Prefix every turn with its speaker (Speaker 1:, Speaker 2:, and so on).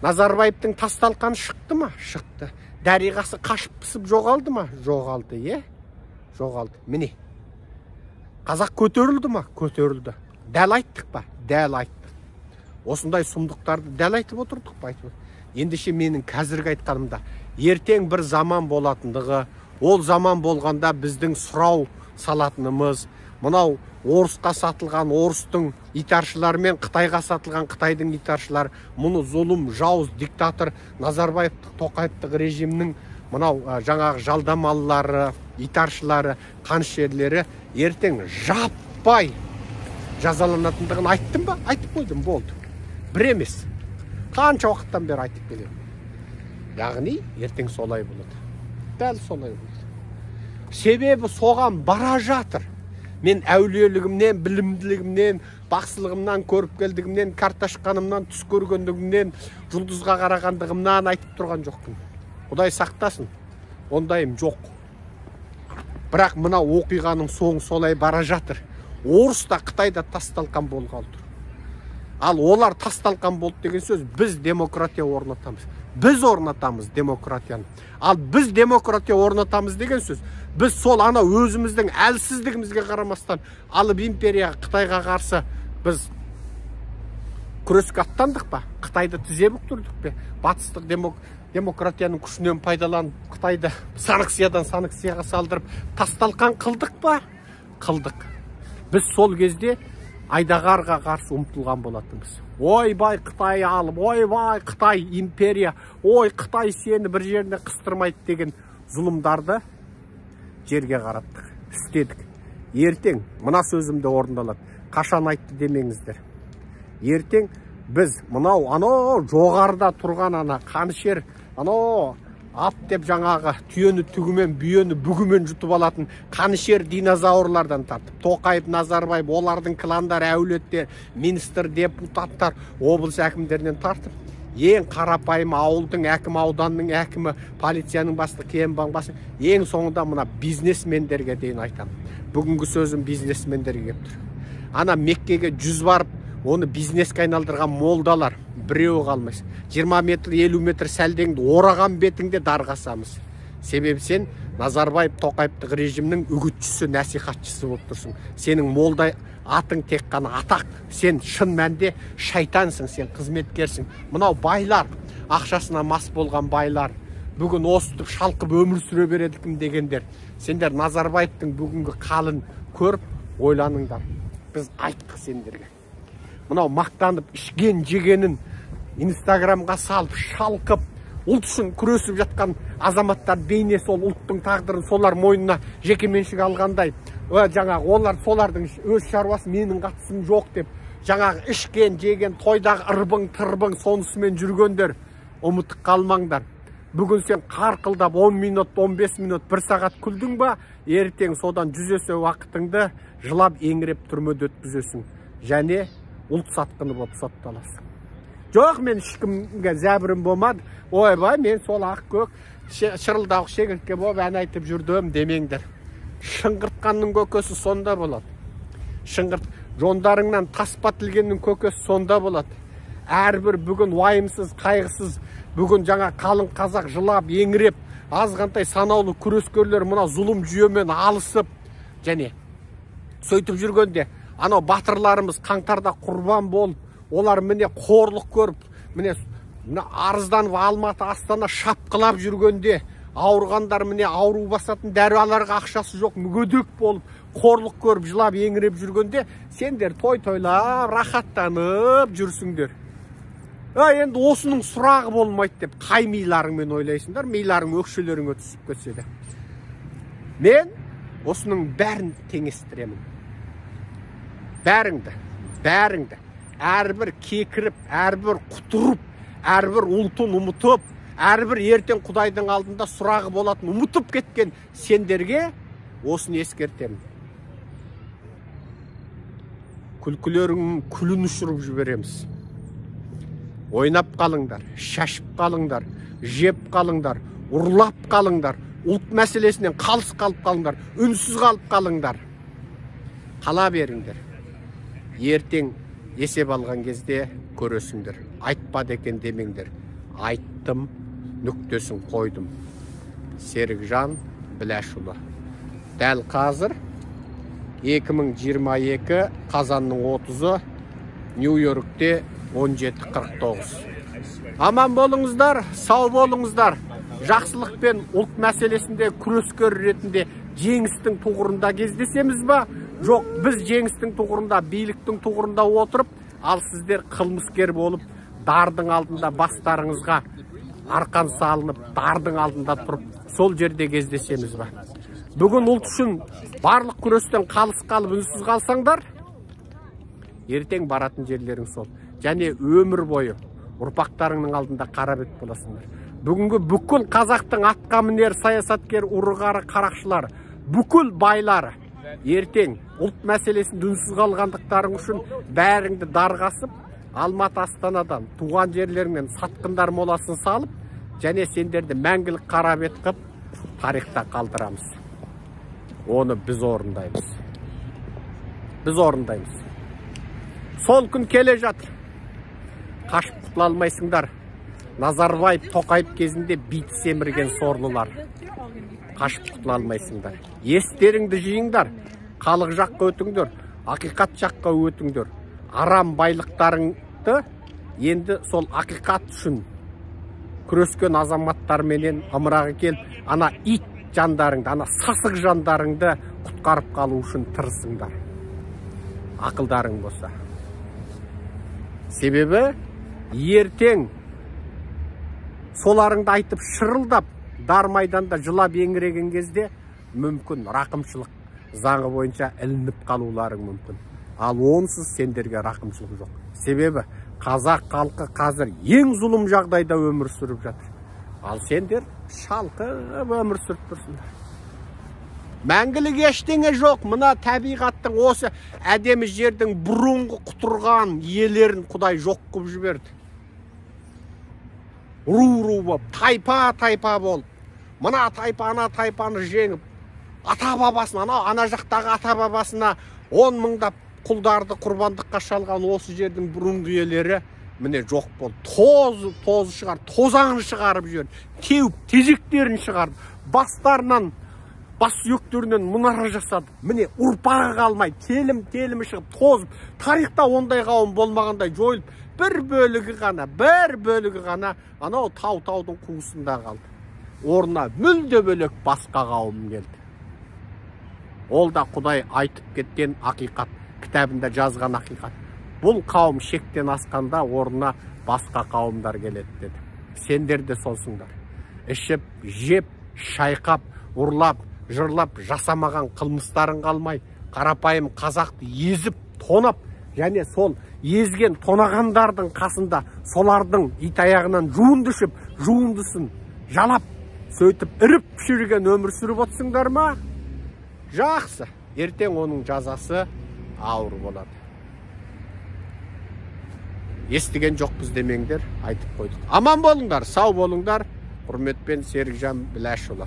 Speaker 1: Назарбаевтың тасталқаны шықты ма? Шықты. Дариғасы қашып пысып жоғалды ма? Жоғалды, жоғалды. Міне. Қазақ көтерілді ма? Көтерілді. Дәл айттық па? Дәл айттық. Осындай сұмдықтарды дәл айтып отырдық па? Ендеше менің қазіргі айтқанымда ертең бір заман болатындығы, ол заман болғанда біздің сұрау салатынымыз, мынау орысқа сатылған орыстың итаршылары мен Қытайға сатылған Қытайдың итаршылары, мұны зұлым, жауыз, диктатор Назарбаевтық, Тоқаевтық режимнің мынау жаңағы жалдамалылары, итаршылары, қанішерлері ертең жаппай жазаланатындығын айттым ба? Айтып қойдым, болды. Бір емес. Қанша уақыттан бері айтып келемін. Яғни ертең солай болады. Дәл солай болады. Себебі соған бара жатыр. Мен әулиелігімнен, білімділігімнен, бақсылығымнан, көріп келдігімнен, карташқанымнан, түс көргендігімнен, жұлдызға қарағандығымнан айтып тұрған жоқпын. Құдай сақтасын. Ондайым жоқ. Бірақ мына оқиғаның соңы солай бара жатыр. Орыс та Қытайда тасталқан болғалы тұр. Ал олар тасталқан болды деген сөз, біз демократия орнатамыз. Біз орнатамыз демократияны. Ал біз демократия орнатамыз деген сөз, біз сол ана өзіміздің әлсіздігімізге қарамастан алып империя Қытайға қарсы біз күреске аттандық па? Қытайды тізе бүктірдік пе? Батыстық демократияның күшінен пайдаланып Қытайды санкциядан санкцияға салдырып тасталқан қылдық па? Қылдық. Біз сол кезде айдағарға қарсы ұмтылған болатынбыз. Ойбай Қытай алып, ойбай Қытай империя, ой Қытай сені бір жеріне қыстырмайды деген зұлымдарды жерге қараттық, істедік. Ертең мына сөзімді орындалады. Қашан айтты демеңіздер. Ертең біз мынау жоғарда тұрған қанішер, ап деп жаңағы түйені түгімен, бүйені бүгімен жұтып алатын қанішер динозаврлардан тартып, Тоқаев, Назарбаев, олардың кландары, әулеттер, министр, депутаттар, облыс әкімдерінен тартып, ең қарапайым ауылдың әкімі, ауданның әкімі, полицияның бастығы, кембан басы, ең соңында мына бизнесмендерге дейін айтамын. Бүгінгі сөзім бизнесмендерге келіп тұр. Ана Меккеге 100 барып, оны бизнеске айналдырған молдалар біреуі қалмайсыз. 20 метр, 50 метр сәлдеңді ораған бетіңде дарғасамыз. Себебі сен Назарбаев, Тоқаевтық режимнің үгітшісі, насихатшысы болып тұрсың. Сенің молда атың тек қана атақ. Сен шын мәнде шайтансың, сен қызметкерсің. Мынау байлар, ақшасына мас болған байлар, бүгін осытып шалқып өмір сүре бередікім дегендер. Сендер Назарбаевтың бүгінгі қалын көріп, ойланыңдар. Біз айттық сендерге. Мынау мақтанып, ішкен жегенін Инстаграмға салып, шалқып, ұлт үшін күресіп жатқан азаматтар бейне сол ұлттың тағдырын солар мойнына жекеменшік алғандай, жаңағы олар солардың өз шаруасы, менің қатысым жоқ деп, жаңағы ішкен жеген тойдағы ырбың, тырбың сонысымен жүргендер, ұмытып қалмаңдар. Бүгін сен қарқылдап 10 минут, 15 минут, 1 сағат күлдің ба, ертең содан 100 есе уақытыңды жылап еңіреп түрмеде өткізесің. Және ұлт сатқыны болып сотталасың. Жоқ, мен ешкімге зәбірім болмады. Ойбай, мен сол ақ көк шырылдауық шегіртке болып ән айтып жүрдім демеңдер. Шыңғыртқанның көкесі сонда болады. Жондарыңнан таспа тілгеннің көкесі сонда болады. Әрбір бүгін уайымсыз, қайғысыз, бүгін жаңа қалың қазақ жылап, еңіреп, азғантай санаулы күрескерлер мына зұлым жүйемен алысып, және сөйтіп жүргенде, анау батырларымыз қаңтарда құрбан болып, олар міне қорлық көріп, міне арызданып Алматы, Астана шапқылап жүргенде, ауырғандар міне ауру басатын дәрілерге ақшасы жоқ, мүгедек болып, қорлық көріп, жылап, еңіреп жүргенде, сендер той-тойлап, рахаттанып жүрсіңдер. Енді осының сұрағы болмайды деп, қай миларыңмен ойлайсыңдар, миларың өкшелеріңе түсіп кетсе де. Мен осының бәрін теңестіремін. Бәріңді. Әрбір кекіріп, әрбір құтырып, әрбір ұлтын ұмытып, әрбір ертең Құдайдың алдында сұрағы болатын ұмытып кеткен сендерге осыны ескертемін. Күлкілерің күлін ұшырып жібереміз. Ойнап қалыңдар, шашып қалыңдар, жеп қалыңдар, ұрлап қалыңдар, ұлт мәселесінен қалыс қалып қалыңдар, үнсіз қалып қалыңдар. Қала беріңдер. Ертең есеп алған кезде көресіңдер. Айтпады екен демеңдер. айттым, нүктесін қойдым. Серікжан Біләшұлы. Дәл қазір 2022 қазанның 30-ы Нью-Йоркте 17:49. Аман болыңыздар, сау болыңыздар. Жақсылық пен ұлт мәселесінде күрескер ретінде жеңістің тұғырында кездесеміз ба? Жоқ, біз жеңістің тұғырында, биліктің тұғырында отырып, ал сіздер қылмыскер болып, дардың алдында бастарыңызға арқан салынып, дардың алдында тұрып, сол жерде кездесеміз ба? Бүгін ұлт үшін барлық күрестен қалыс қалып, үнсіз қалсаңдар, ертең баратын жерлерің сол. Және өмір бойы ұрпақтарыңның алдында қара бет боласыңдар. Бүгінгі бүкіл қазақтың атқамінер, саясаткер, ұрығары, қарақшылар, бүкіл байлары ертең ұлт мәселесінде үнсіз қалғандықтарың үшін бәріңді дарғасып, Алматы Астанадан, туған жерлеріңнен сатқындар моласын салып, және сендерді мәңгілік қара бет қып, тарихта қалдырамыз. Оны біз орындаймыз. Біз орындаймыз. Сол күн келе жатыр. Қашып құтыла алмайсыңдар. Назарбаев, Тоқаев кезінде бит семірген сорлылар. Қашып құтыла алмайсыңдар. Естеріңді жиыңдар. Халық жаққа өтіңдер, ақиқат жаққа өтіңдер. Арам байлықтарыңды енді сол ақиқат үшін күрескен азаматтарменен ымырағы келіп, ана ит жандарыңды, ана сасық жандарыңды құтқарып қалу үшін тырысыңдар. Ақылдарың болса. Себебі ертең соларыңды айтып шырылдап, дар майданда жылап еңіреген кезде мүмкін рақымшылық заңы бойынша ілініп қалуларың мүмкін. Ал онсыз сендерге рақымшылық жоқ. Себебі қазақ халқы қазір ең зұлым жағдайда өмір сүріп жатыр. Ал сендер шалқып өмір сүріп тұрсыңдар. Мәңгілік ештеңе жоқ. Мына табиғаттың осы әдемі жердің бұрынғы құтырған иелерін Құдай жоқ қылып жіберді. Ру-ру болып, тайпа-тайпа болып, мына тайпа ана тайпаны жеңіп, ата-бабасына, ана жақтағы ата-бабасына 10 мыңдап құлдарды құрбандыққа шалған осы жердің бұрынғы иелері міне жоқ болды. Тозы шығарып, тозаңын шығарып жүрді. Теуіп, тезектерін шығарып, бастарынан, бас сүйектерінен мұнара жасады. Міне ұрпағы қалмай, телімі шығып, тозып, тарихта ондай қауым болмағандай жойылып, бір бөлігі ғана анау тау-таудың қуысында қалды. Орнына мүлде бөлек басқа қауым келді. Ол да Құдай айтып кеткен ақиқат, кітабында жазған ақиқат. Бұл қауым шектен асқанда орнына басқа қауымдар келеді деді. Сендер де солсыңдар. Ішіп, жеп, шайқап, ұрлап, жырлап, жасамаған қылмыстарын қалмай, қарапайым қазақты езіп, тонап, және сол езген тонағандардың қасында солардың ит аяғынан жуындысын жалап, сөйтіп іріп пішірген өмір сүріп отырсыңдар ма? Жақсы, ертең оның жазасы ауыр болады. Естіген жоқпыз демеңдер, айтып қойдық. Аман болыңдар, сау болыңдар. Құрметпен Серікжан Біләшұлы.